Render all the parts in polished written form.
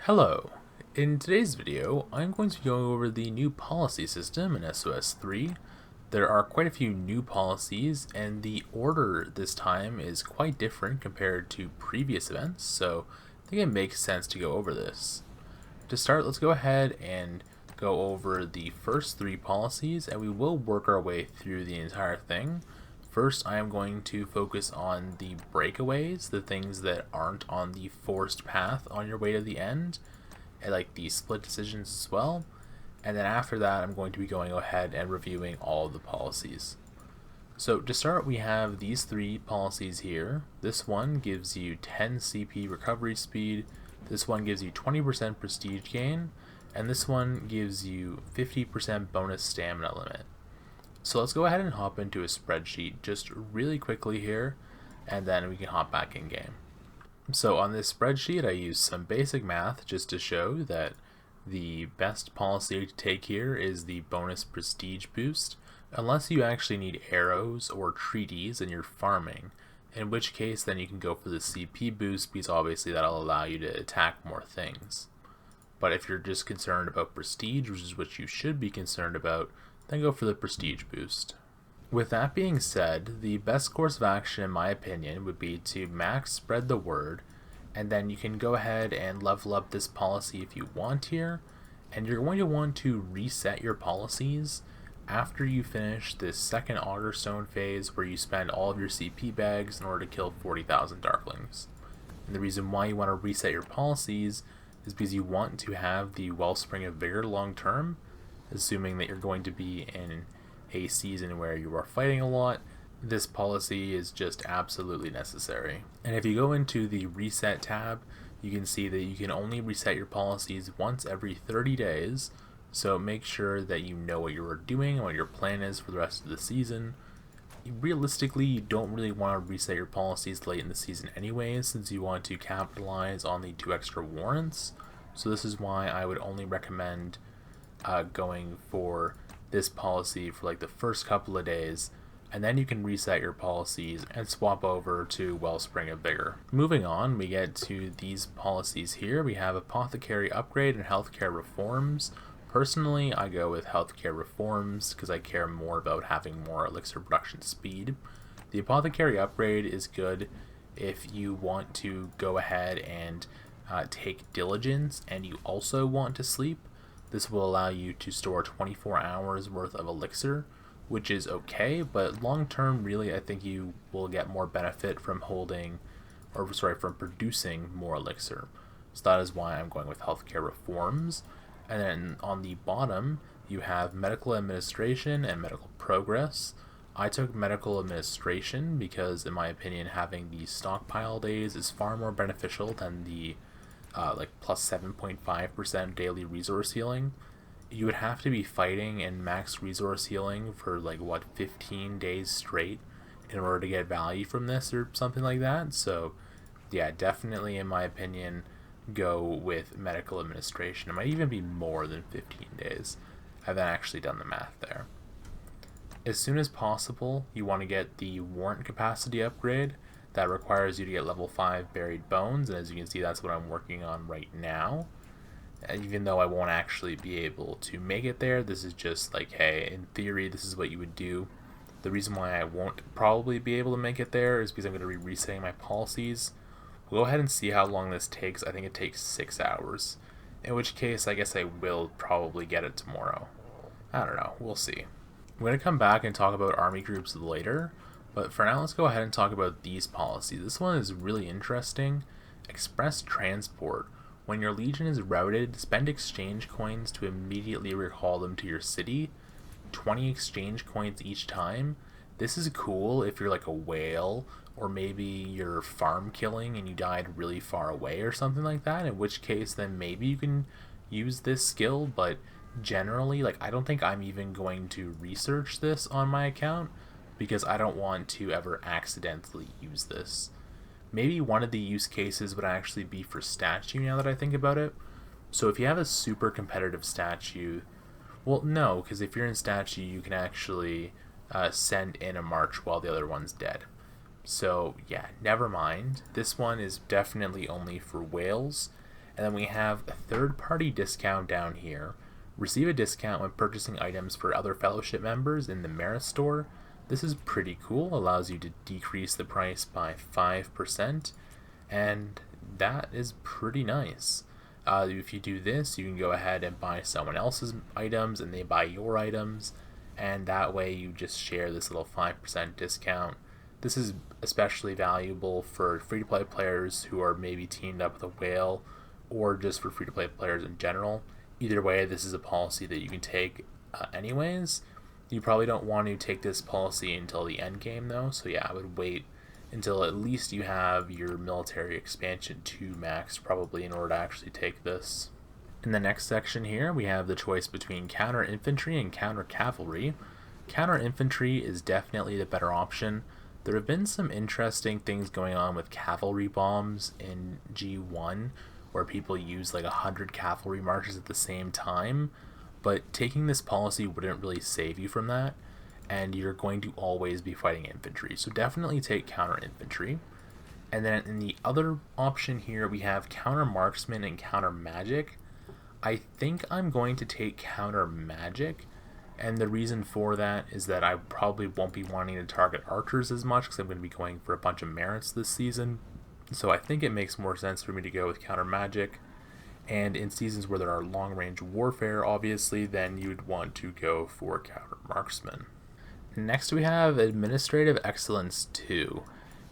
Hello. In today's video, I'm going to be going over the new policy system in SoS3. There are quite a few new policies, and the order this time is quite different compared to previous events, so I think it makes sense to go over this. To start, let's go ahead and go over the first three policies, and we will work our way through the entire thing. First, I am going to focus on the breakaways, the things that aren't on the forced path on your way to the end, and like the split decisions as well. And then after that, I'm going to be going ahead and reviewing all of the policies. So to start, we have these three policies here. This one gives you 10 CP recovery speed, this one gives you 20% prestige gain, and this one gives you 50% bonus stamina limit. So let's go ahead and hop into a spreadsheet just really quickly here, and then we can hop back in game. So on this spreadsheet, I use some basic math just to show that the best policy to take here is the bonus prestige boost, unless you actually need arrows or treaties and you're farming, in which case then you can go for the CP boost because obviously that'll allow you to attack more things. But if you're just concerned about prestige, which is what you should be concerned about, then go for the prestige boost. With that being said, the best course of action in my opinion would be to max spread the word, and then you can go ahead and level up this policy if you want here, and you're going to want to reset your policies after you finish this second auger stone phase where you spend all of your CP bags in order to kill 40,000 darklings. And the reason why you want to reset your policies is because you want to have the Wellspring of Vigor long term, assuming that you're going to be in a season where you are fighting a lot. This policy is just absolutely necessary. And if you go into the reset tab, you can see that you can only reset your policies once every 30 days, so make sure that you know what you're doing and what your plan is for the rest of the season. Realistically, you don't really want to reset your policies late in the season anyways, since you want to capitalize on the 2 extra warrants, so this is why I would only recommend going for this policy for like the first couple of days, and then you can reset your policies and swap over to Wellspring of Vigor. Moving on, we get to these policies here. We have Apothecary Upgrade and Healthcare Reforms. Personally, I go with Healthcare Reforms because I care more about having more elixir production speed. The Apothecary Upgrade is good if you want to go ahead and take Diligence and you also want to sleep. This will allow you to store 24 hours worth of elixir, which is okay, but long term, really, I think you will get more benefit from from producing more elixir. So that is why I'm going with Healthcare Reforms. And then on the bottom, you have Medical Administration and Medical Progress. I took Medical Administration because, in my opinion, having the stockpile days is far more beneficial than the plus 7.5% daily resource healing. You would have to be fighting and max resource healing for 15 days straight in order to get value from this or something like that. So yeah, definitely in my opinion, go with Medical Administration. It might even be more than 15 days. I haven't actually done the math there. As soon as possible, you want to get the Warrant Capacity upgrade. That requires you to get level 5 Buried Bones, and as you can see, that's what I'm working on right now. Even though I won't actually be able to make it there, this is just like, hey, in theory, this is what you would do. The reason why I won't probably be able to make it there is because I'm going to be resetting my policies. We'll go ahead and see how long this takes. I think it takes 6 hours, in which case I guess I will probably get it tomorrow. I don't know, we'll see. I'm going to come back and talk about army groups later, but for now, let's go ahead and talk about these policies. This one is really interesting. Express Transport. When your legion is routed, spend exchange coins to immediately recall them to your city. 20 exchange coins each time. This is cool if you're like a whale, or maybe you're farm killing and you died really far away or something like that, in which case then maybe you can use this skill, but generally, I don't think I'm even going to research this on my account, because I don't want to ever accidentally use this. Maybe one of the use cases would actually be for statue now that I think about it. So if you have a super competitive statue, well, no, because if you're in statue, you can actually send in a march while the other one's dead. So yeah, never mind. This one is definitely only for whales, And then we have a third-party discount down here. Receive a discount when purchasing items for other fellowship members in the Merit store. This is pretty cool, allows you to decrease the price by 5%, and that is pretty nice. If you do this, you can go ahead and buy someone else's items and they buy your items, and that way you just share this little 5% discount. This is especially valuable for free-to-play players who are maybe teamed up with a whale, or just for free-to-play players in general. Either way, this is a policy that you can take anyways. You probably don't want to take this policy until the end game though, so yeah, I would wait until at least you have your military expansion 2 maxed probably in order to actually take this. In the next section here, we have the choice between counter infantry and counter cavalry. Counter infantry is definitely the better option. There have been some interesting things going on with cavalry bombs in G1 where people use like 100 cavalry marches at the same time, but taking this policy wouldn't really save you from that, and you're going to always be fighting infantry. So definitely take counter infantry. And then in the other option here, we have counter marksman and counter magic. I think I'm going to take counter magic, and the reason for that is that I probably won't be wanting to target archers as much because I'm going to be going for a bunch of merits this season. So I think it makes more sense for me to go with counter magic. And in seasons where there are long range warfare, obviously, then you'd want to go for counter marksman. Next we have Administrative Excellence 2.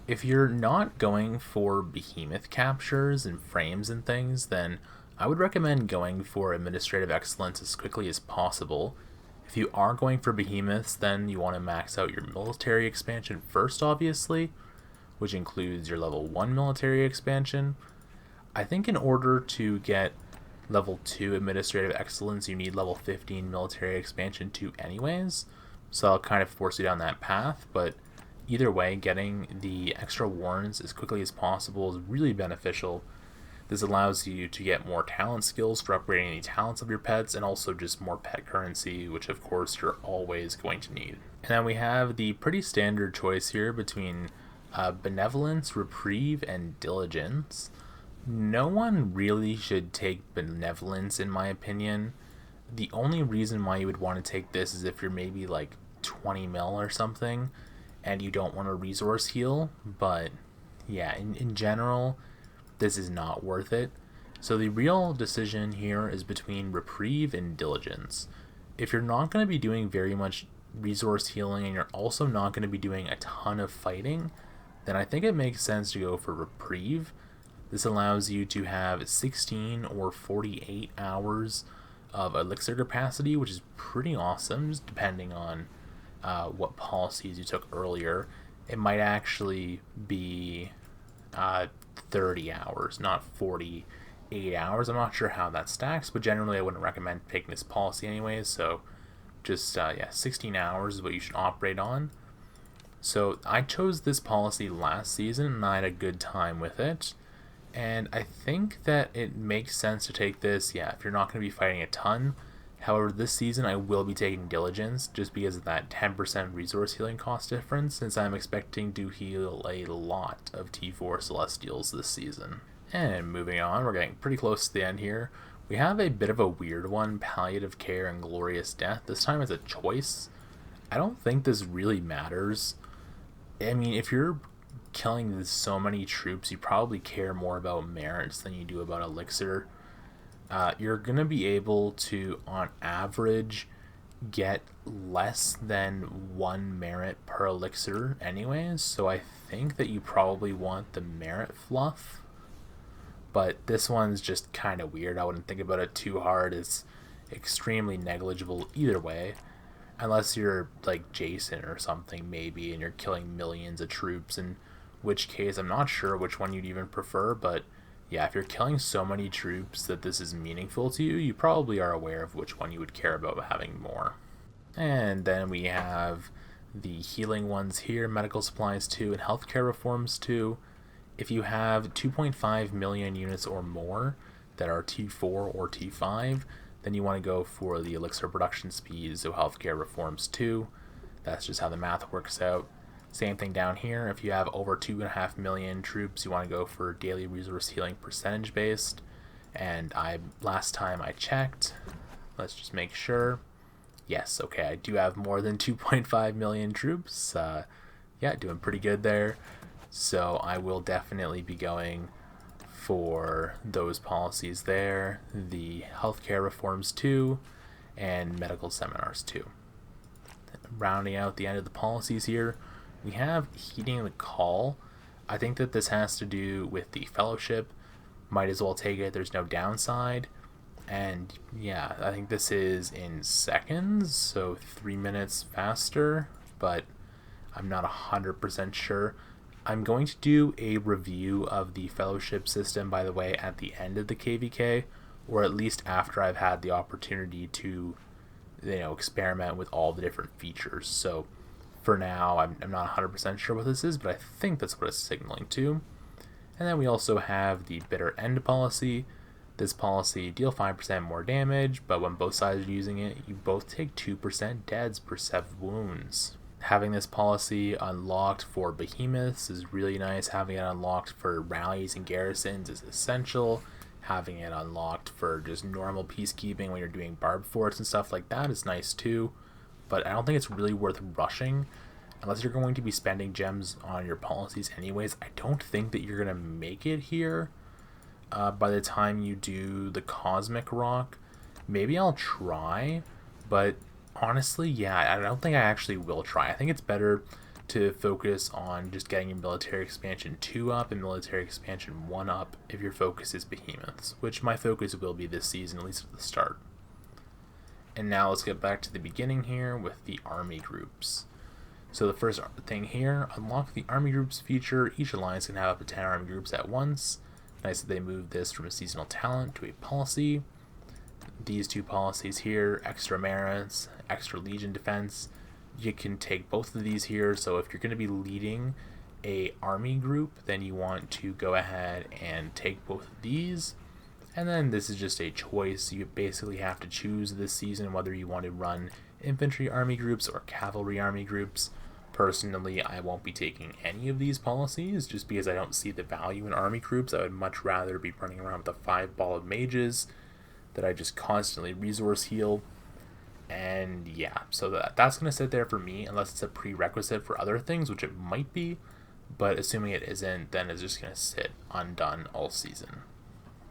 If you're not going for behemoth captures and frames and things, then I would recommend going for Administrative Excellence as quickly as possible. If you are going for behemoths, then you want to max out your military expansion first, obviously, which includes your level 1 military expansion. I think in order to get level 2 Administrative Excellence, you need level 15 military expansion 2 anyways, so I'll kind of force you down that path, but either way, getting the extra warrants as quickly as possible is really beneficial. This allows you to get more talent skills for upgrading the talents of your pets, and also just more pet currency, which of course you're always going to need. And then we have the pretty standard choice here between Benevolence, Reprieve, and Diligence. No one really should take Benevolence in my opinion. The only reason why you would want to take this is if you're maybe like 20 mil or something and you don't want to resource heal, but yeah, in general, this is not worth it. So the real decision here is between Reprieve and Diligence. If you're not going to be doing very much resource healing and you're also not going to be doing a ton of fighting, then I think it makes sense to go for Reprieve. This allows you to have 16 or 48 hours of Elixir Capacity, which is pretty awesome, just depending on what policies you took earlier. It might actually be 30 hours, not 48 hours. I'm not sure how that stacks, but generally I wouldn't recommend taking this policy anyways, so just 16 hours is what you should operate on. So I chose this policy last season and I had a good time with it, and I think that it makes sense to take this, if you're not going to be fighting a ton. However, this season I will be taking Diligence just because of that 10% resource healing cost difference, since I'm expecting to heal a lot of T4 Celestials this season. And moving on, we're getting pretty close to the end here. We have a bit of a weird one, Palliative Care and Glorious Death. This time it's a choice. I don't think this really matters. I mean, if you're killing so many troops, you probably care more about merits than you do about elixir. You're going to be able to, on average, get less than 1 merit per elixir anyways, so I think that you probably want the merit fluff. But this one's just kind of weird. I wouldn't think about it too hard. It's extremely negligible either way. Unless you're like Jason or something maybe, and you're killing millions of troops, in which case I'm not sure which one you'd even prefer, but yeah, if you're killing so many troops that this is meaningful to you, you probably are aware of which one you would care about having more. And then we have the healing ones here, medical supplies 2 and healthcare reforms 2. If you have 2.5 million units or more that are T4 or T5, then you want to go for the elixir production speed, so healthcare reforms 2. That's just how the math works out. Same thing down here. If you have over 2.5 million troops, you want to go for daily resource healing percentage based. And last time I checked, let's just make sure. Yes, okay, I do have more than 2.5 million troops. Yeah, doing pretty good there. So I will definitely be going for those policies there, the healthcare reforms too, and medical seminars too. Rounding out the end of the policies here, we have heeding the call. I think that this has to do with the fellowship. Might as well take it, there's no downside. And yeah, I think this is in seconds, so 3 minutes faster, but I'm not 100% sure. I'm going to do a review of the fellowship system, by the way, at the end of the KVK, or at least after I've had the opportunity to, experiment with all the different features. So for now, I'm not 100% sure what this is, but I think that's what it's signaling to. And then we also have the bitter end policy. This policy, deal 5% more damage, but when both sides are using it, you both take 2% deads per 7 wounds. Having this policy unlocked for Behemoths is really nice. Having it unlocked for rallies and garrisons is essential. Having it unlocked for just normal peacekeeping when you're doing barb forts and stuff like that is nice too. But I don't think it's really worth rushing unless you're going to be spending gems on your policies anyways. I don't think that you're going to make it here by the time you do the Cosmic Rock. Maybe I'll try, but honestly, yeah, I don't think I actually will try. I think it's better to focus on just getting your military expansion 2 up and military expansion 1 up if your focus is Behemoths, which my focus will be this season, at least at the start. And now let's get back to the beginning here with the army groups. So the first thing here, unlock the army groups feature. Each alliance can have up to 10 army groups at once. Nice that they moved this from a seasonal talent to a policy. These two policies here, extra merits, extra legion defense, you can take both of these here. So if you're going to be leading a army group, then you want to go ahead and take both of these. And then this is just a choice. You basically have to choose this season whether you want to run infantry army groups or cavalry army groups. Personally, I won't be taking any of these policies just because I don't see the value in army groups. I would much rather be running around with a 5-ball of mages that I just constantly resource heal. And yeah, so that's going to sit there for me unless it's a prerequisite for other things, which it might be. But assuming it isn't, then it's just going to sit undone all season.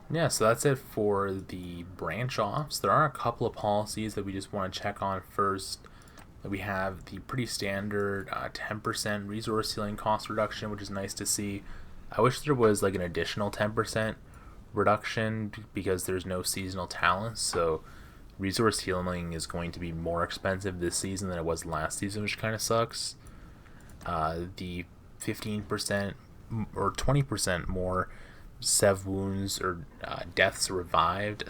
Yeah, so that's it for the branch offs. There are a couple of policies that we just want to check on first. We have the pretty standard 10% resource healing cost reduction, which is nice to see. I wish there was like an additional 10% reduction because there's no seasonal talents, so resource healing is going to be more expensive this season than it was last season, which kind of sucks. The 15% or 20% more sev wounds or deaths revived,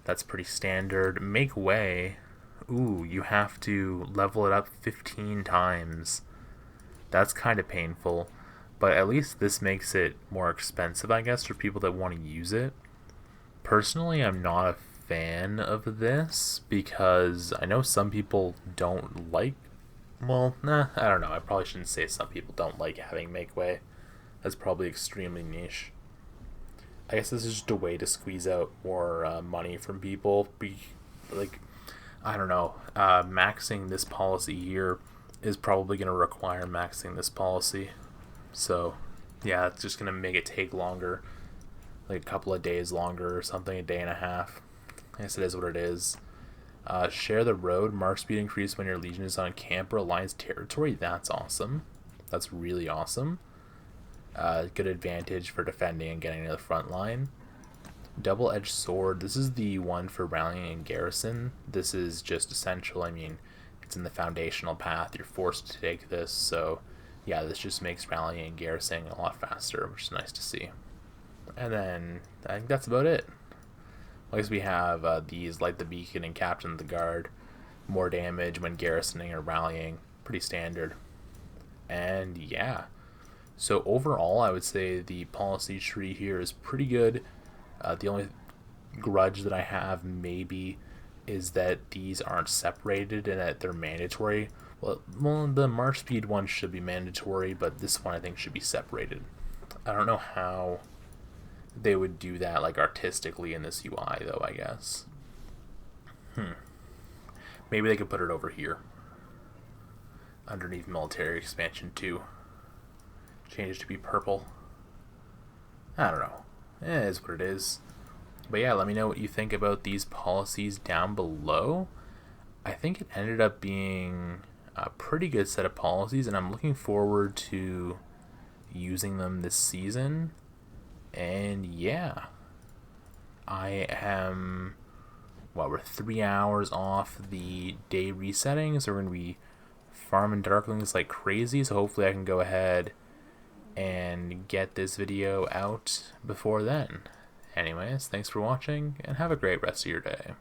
that's pretty standard. Make way, you have to level it up 15 times. That's kind of painful, but at least this makes it more expensive, I guess, for people that want to use it. Personally, I'm not a fan of this because I know some people don't like, I don't know, I probably shouldn't say some people don't like having make way. That's probably extremely niche. I guess this is just a way to squeeze out more money from people. I don't know, maxing this policy here is probably going to require maxing this policy. So yeah, it's just going to make it take longer, like a couple of days longer or something, a day and a half. I guess it is what it is. Share the road, march speed increase when your legion is on camp or alliance territory. That's awesome. That's really awesome. Good advantage for defending and getting to the front line. Double-edged sword. This is the one for rallying and garrison. This is just essential. I mean, it's in the foundational path. You're forced to take this. So yeah, this just makes rallying and garrisoning a lot faster, which is nice to see. And then I think that's about it. I guess we have these, like the beacon and captain of the guard. More damage when garrisoning or rallying. Pretty standard. And yeah. So overall, I would say the policy tree here is pretty good. The only grudge that I have maybe is that these aren't separated and that they're mandatory. Well, the march speed one should be mandatory, but this one I think should be separated. I don't know how they would do that like artistically in this UI though, I guess. Maybe they could put it over here underneath military expansion too. Change it to be purple. I don't know. It is what it is. But yeah, let me know what you think about these policies down below. I think it ended up being a pretty good set of policies, and I'm looking forward to using them this season. And yeah, I am, well, we're 3 hours off the day resetting, so we're going to be farming Darklings like crazy, so hopefully I can go ahead and get this video out before then. Anyways, thanks for watching, and have a great rest of your day.